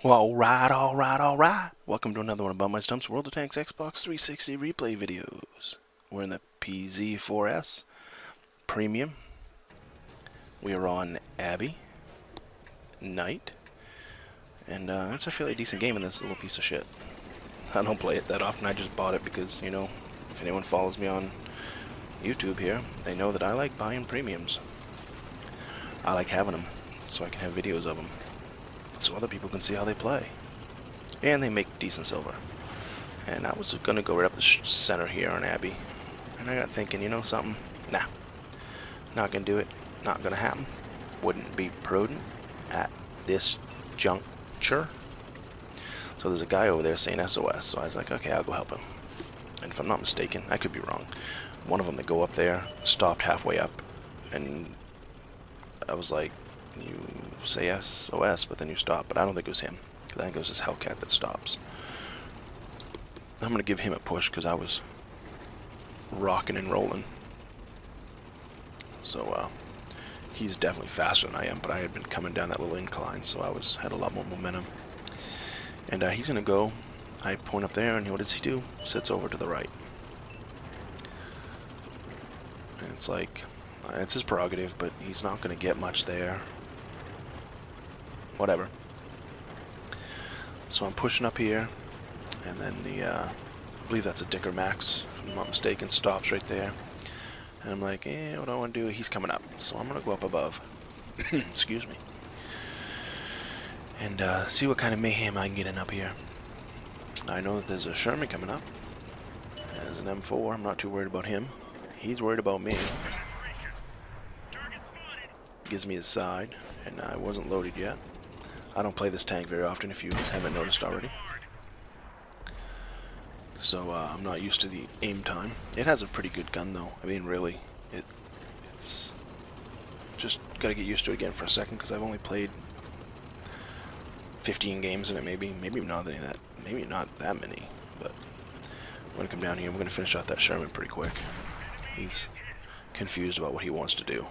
Well, alright. Welcome to another one of BumpmyStump's World of Tanks Xbox 360 replay videos. We're in the PZ4S Premium. We are on Abbey, Night, and it's a fairly decent game in this little piece of shit. I don't play it that often, I just bought it because, you know, if anyone follows me on YouTube here, they know that I like buying premiums. I like having them, so I can have videos of them, so other people can see how they play. And they make decent silver. And I was going to go right up the center here on Abbey. And I got thinking, you know something? Nah. Not going to do it. Not going to happen. Wouldn't be prudent at this juncture. So there's a guy over there saying SOS. So I was like, okay, I'll go help him. And if I'm not mistaken, I could be wrong. One of them that go up there stopped halfway up. And I was like, you say SOS, but then you stop. But I don't think it was him. I think it was this Hellcat that stops. I'm going to give him a push because I was rocking and rolling. So he's definitely faster than I am, but I had been coming down that little incline, so I had a lot more momentum. And he's going to go. I point up there, and what does he do? Sits over to the right. And it's like, it's his prerogative, but he's not going to get much there. Whatever. So I'm pushing up here, and then I believe that's a Dicker Max, if I'm not mistaken, stops right there. And I'm like, what do I want to do? He's coming up, so I'm going to go up above. Excuse me. And see what kind of mayhem I can get in up here. I know that there's a Sherman coming up. There's an M4, I'm not too worried about him. He's worried about me. Gives me his side, and I wasn't loaded yet. I don't play this tank very often, if you haven't noticed already. So I'm not used to the aim time. It has a pretty good gun, though. I mean, really, it's just gotta get used to it again for a second, because I've only played 15 games in it, maybe not that, maybe not that many. But I'm gonna come down here. I'm gonna finish out that Sherman pretty quick. He's confused about what he wants to do,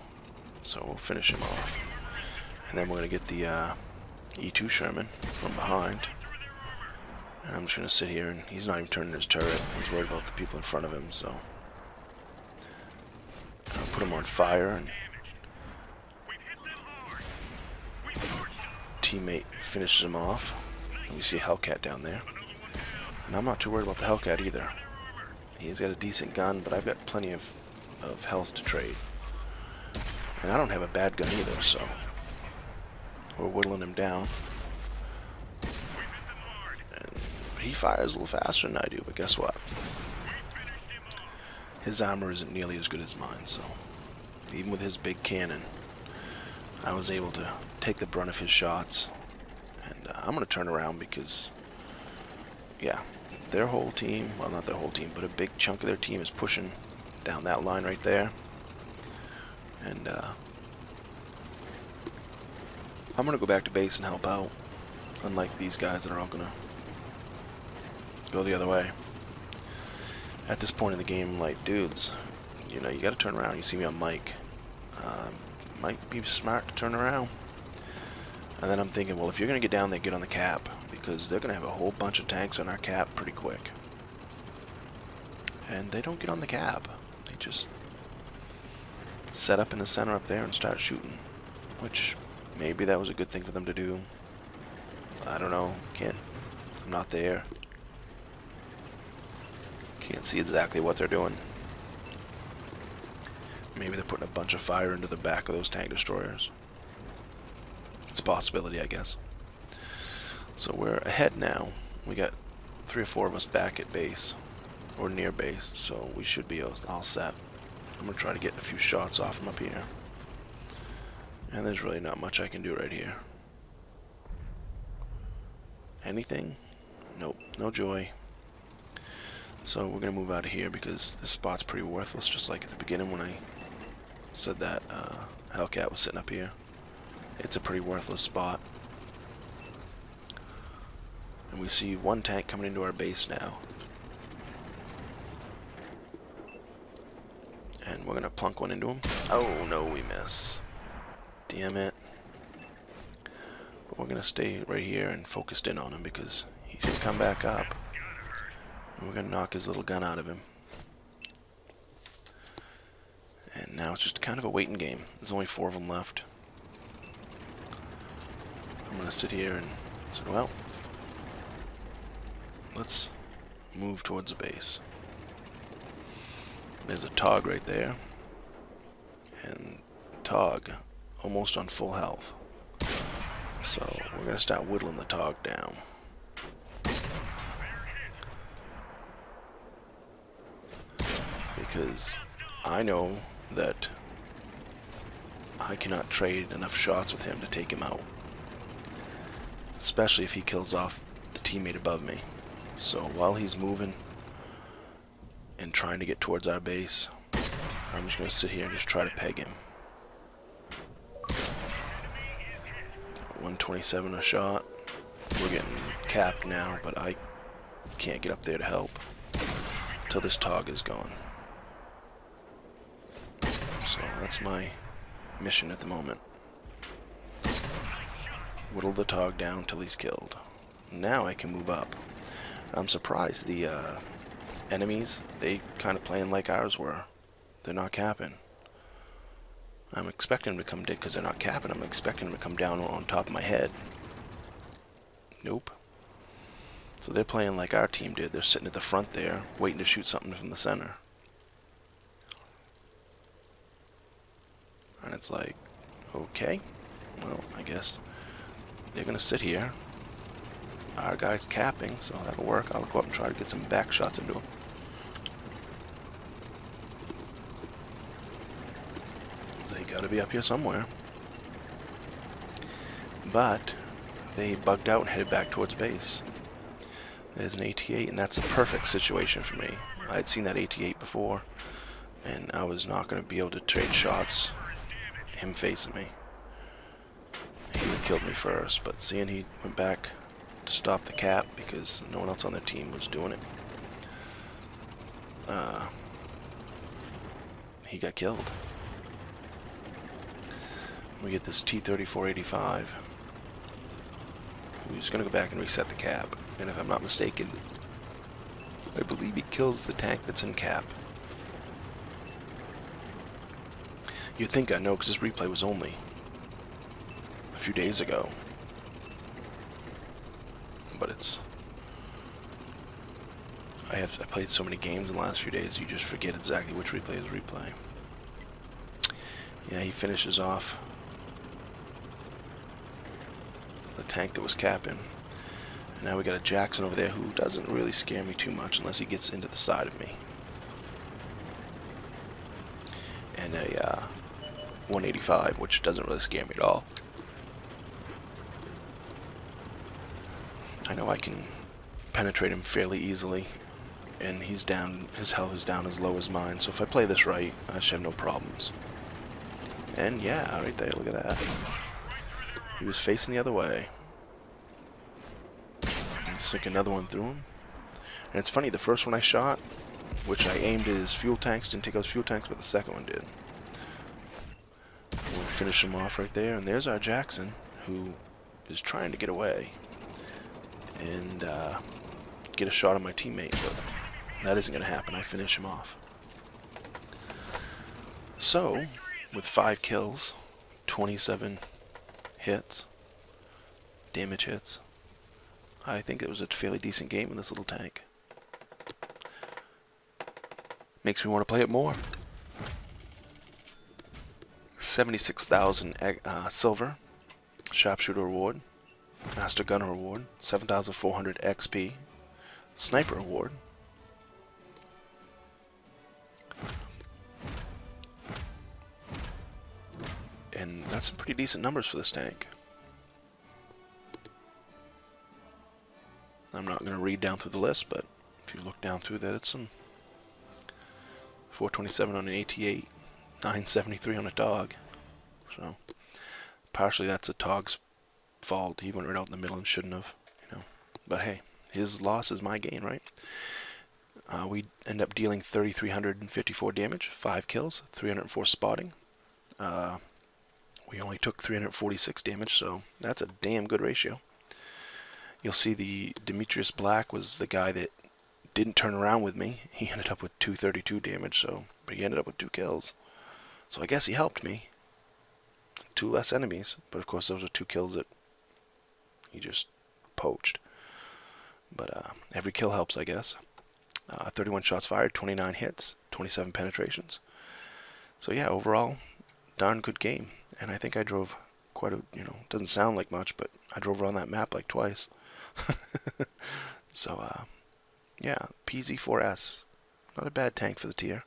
so we'll finish him off, and then we're gonna get the E2 Sherman from behind. And I'm just going to sit here, and he's not even turning his turret. He's worried about the people in front of him, so I'll put him on fire, and teammate finishes him off. And we see a Hellcat down there. And I'm not too worried about the Hellcat either. He's got a decent gun, but I've got plenty of health to trade. And I don't have a bad gun either, so we're whittling him down. But he fires a little faster than I do, but guess what? His armor isn't nearly as good as mine, so even with his big cannon, I was able to take the brunt of his shots. And I'm going to turn around because, yeah, their whole team, well, not their whole team, but a big chunk of their team is pushing down that line right there. And I'm going to go back to base and help out, unlike these guys that are all going to go the other way. At this point in the game, like, dudes, you know, you got to turn around. You see me on mic. Might be smart to turn around. And then I'm thinking, well, if you're going to get down there, get on the cap, because they're going to have a whole bunch of tanks on our cap pretty quick. And they don't get on the cap. They just set up in the center up there and start shooting, which maybe that was a good thing for them to do. I don't know. I'm not there. Can't see exactly what they're doing. Maybe they're putting a bunch of fire into the back of those tank destroyers. It's a possibility, I guess. So we're ahead now. We got 3 or 4 of us back at base, or near base, so we should be all set. I'm going to try to get a few shots off from up here. And there's really not much I can do right here. Anything? Nope, no joy. So we're going to move out of here because this spot's pretty worthless, just like at the beginning when I said that Hellcat was sitting up here. It's a pretty worthless spot. And we see one tank coming into our base now. And we're going to plunk one into him. Oh no, we miss. Damn it. But we're going to stay right here and focused in on him because he's going to come back up. And we're going to knock his little gun out of him. And now it's just kind of a waiting game. There's only 4 of them left. I'm going to sit here and say, well, let's move towards the base. There's a Tog right there. And Tog almost on full health. So we're going to start whittling the Tog down. Because I know that I cannot trade enough shots with him to take him out. Especially if he kills off the teammate above me. So while he's moving and trying to get towards our base, I'm just going to sit here and just try to peg him. 127 a shot. We're getting capped now, but I can't get up there to help until this Tog is gone. So that's my mission at the moment. Whittle the Tog down till he's killed. Now I can move up. I'm surprised the enemies, they kind of playing like ours were. They're not capping. I'm expecting them to come dead because they're not capping. I'm expecting them to come down on top of my head. Nope. So they're playing like our team did. They're sitting at the front there, waiting to shoot something from the center. And it's like, okay, well, I guess they're going to sit here. Our guy's capping, so that'll work. I'll go up and try to get some back shots into him. They gotta be up here somewhere. But they bugged out and headed back towards base. There's an AT-8, and that's a perfect situation for me. I had seen that AT-8 before, and I was not going to be able to trade shots, him facing me. He would have killed me first, but seeing he went back to stop the cap because no one else on their team was doing it, he got killed. We get this T-3485, who's going to go back and reset the cap, and if I'm not mistaken, I believe he kills the tank that's in cap. You'd think I know because this replay was only a few days ago, but it's... I played so many games in the last few days, you just forget exactly which replay is replay. Yeah, he finishes off the tank that was capping. And now we got a Jackson over there who doesn't really scare me too much unless he gets into the side of me. And a 185, which doesn't really scare me at all. I know I can penetrate him fairly easily, and he's down, his health is down as low as mine, so if I play this right, I should have no problems. And yeah, right there, look at that. He was facing the other way. Stick another one through him. And it's funny, the first one I shot, which I aimed at his fuel tanks, didn't take out his fuel tanks, but the second one did. We'll finish him off right there, and there's our Jackson, who is trying to get away and get a shot on my teammate, but that isn't going to happen. I finish him off. So, with 5 kills, 27 hits, damage hits, I think it was a fairly decent game in this little tank. Makes me want to play it more. 76,000 silver, sharpshooter award, master gunner award, 7,400 XP, sniper award, and that's some pretty decent numbers for this tank. I'm not going to read down through the list, but if you look down through that, it's some 427 on an AT-8, 973 on a Tog. So partially that's a Tog's fault. He went right out in the middle and shouldn't have, you know. But hey, his loss is my gain, right? We end up dealing 3,354 damage, 5 kills, 304 spotting. we only took 346 damage, so that's a damn good ratio. You'll see the Demetrius Black was the guy that didn't turn around with me. He ended up with 232 damage, but he ended up with 2 kills. So I guess he helped me. 2 less enemies, but of course those are 2 kills that he just poached. But every kill helps, I guess. 31 shots fired, 29 hits, 27 penetrations. So yeah, overall, darn good game. And I think I drove quite a, doesn't sound like much, but I drove around that map like twice. So yeah, PZ4S, not a bad tank for the tier.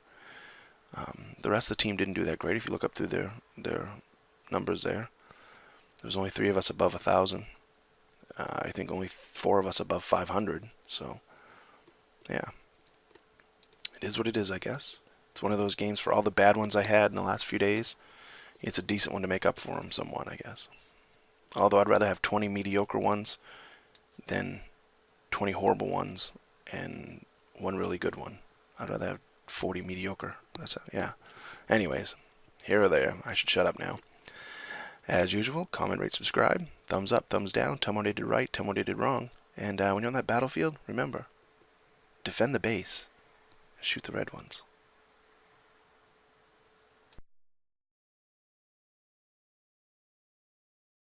The rest of the team didn't do that great. If you look up through their numbers there was only 3 of us above 1,000. I think only 4 of us above 500. So yeah, it is what it is, I guess. It's one of those games. For all the bad ones I had in the last few days, it's a decent one to make up for them somewhat, I guess. Although I'd rather have 20 mediocre ones than 20 horrible ones and 1 really good one. I'd rather have 40 mediocre. Yeah. Anyways, here or there. I should shut up now. As usual, comment, rate, subscribe. Thumbs up, thumbs down. Tell me what I did right, tell me what I did wrong. And when you're on that battlefield, remember, defend the base. Shoot the red ones.